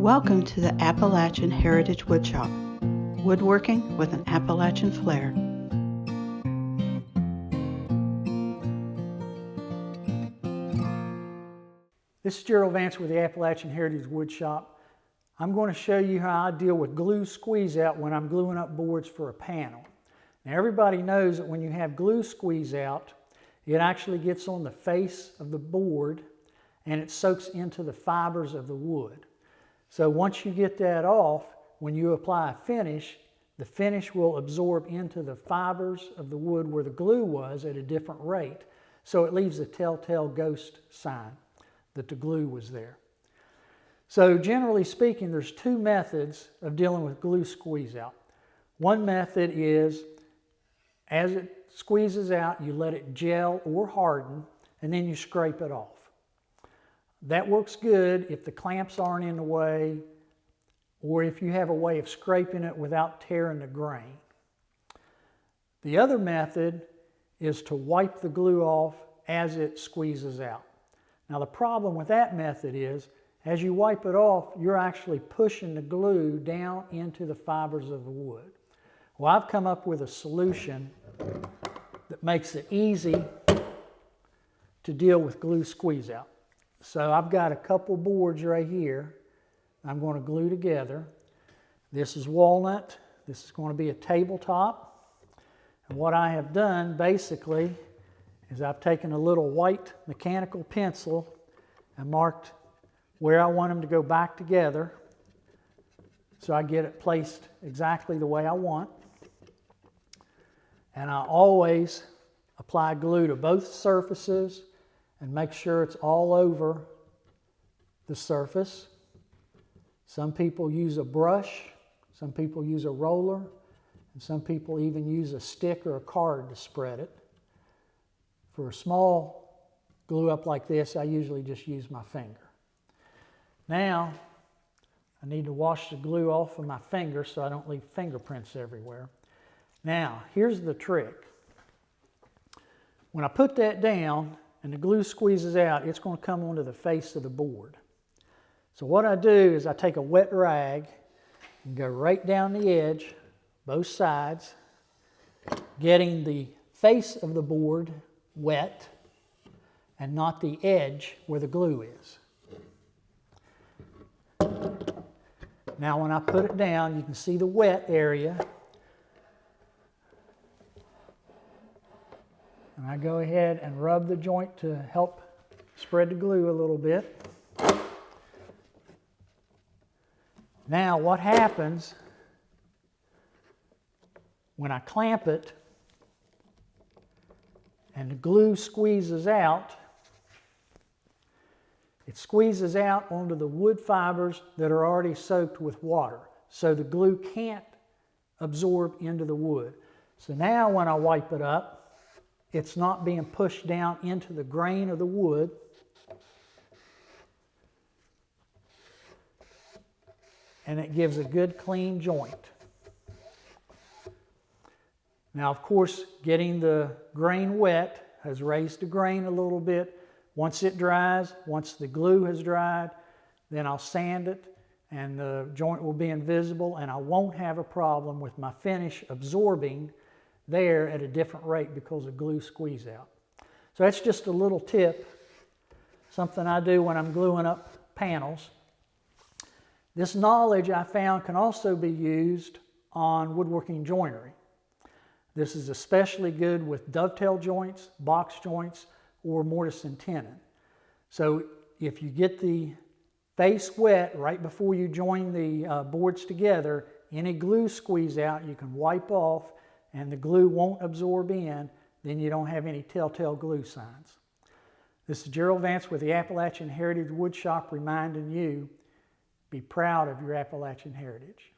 Welcome to the Appalachian Heritage Woodshop, woodworking with an Appalachian flair. This is Jerill with the Appalachian Heritage Woodshop. I'm going to show you how I deal with glue squeeze out when I'm gluing up boards for a panel. Now everybody knows that when you have glue squeeze out, it actually gets on the face of the board and it soaks into the fibers of the wood. So once you get that off, when you apply a finish, the finish will absorb into the fibers of the wood where the glue was at a different rate. So it leaves a telltale ghost sign that the glue was there. So generally speaking, there's two methods of dealing with glue squeeze out. One method is, as it squeezes out, you let it gel or harden, and then you scrape it off. That works good if the clamps aren't in the way, or if you have a way of scraping it without tearing the grain. The other method is to wipe the glue off as it squeezes out. Now the problem with that method is, as you wipe it off, you're actually pushing the glue down into the fibers of the wood. Well, I've come up with a solution that makes it easy to deal with glue squeeze out. So I've got a couple boards right here I'm going to glue together. This is walnut. This is going to be a tabletop. And what I have done basically is I've taken a little white mechanical pencil and marked where I want them to go back together so I get it placed exactly the way I want. And I always apply glue to both surfaces and make sure it's all over the surface. Some people use a brush, some people use a roller, and some people even use a stick or a card to spread it. For a small glue up like this, I usually just use my finger. Now, I need to wash the glue off of my finger so I don't leave fingerprints everywhere. Now, here's the trick. When I put that down and the glue squeezes out, it's going to come onto the face of the board. So what I do is I take a wet rag and go right down the edge, both sides, getting the face of the board wet and not the edge where the glue is. Now when I put it down, you can see the wet area. And I go ahead and rub the joint to help spread the glue a little bit. Now what happens when I clamp it and the glue squeezes out, it squeezes out onto the wood fibers that are already soaked with water. So the glue can't absorb into the wood. So now when I wipe it up, it's not being pushed down into the grain of the wood. And it gives a good clean joint. Now of course, getting the grain wet has raised the grain a little bit. Once it dries, once the glue has dried, then I'll sand it and the joint will be invisible and I won't have a problem with my finish absorbing there at a different rate because of glue squeeze out. So that's just a little tip, something I do when I'm gluing up panels. This knowledge I found can also be used on woodworking joinery. This is especially good with dovetail joints, box joints, or mortise and tenon. So if you get the face wet right before you join the boards together, any glue squeeze out you can wipe off and the glue won't absorb in, then you don't have any telltale glue signs. This is Jerill with the Appalachian Heritage Woodshop reminding you, be proud of your Appalachian heritage.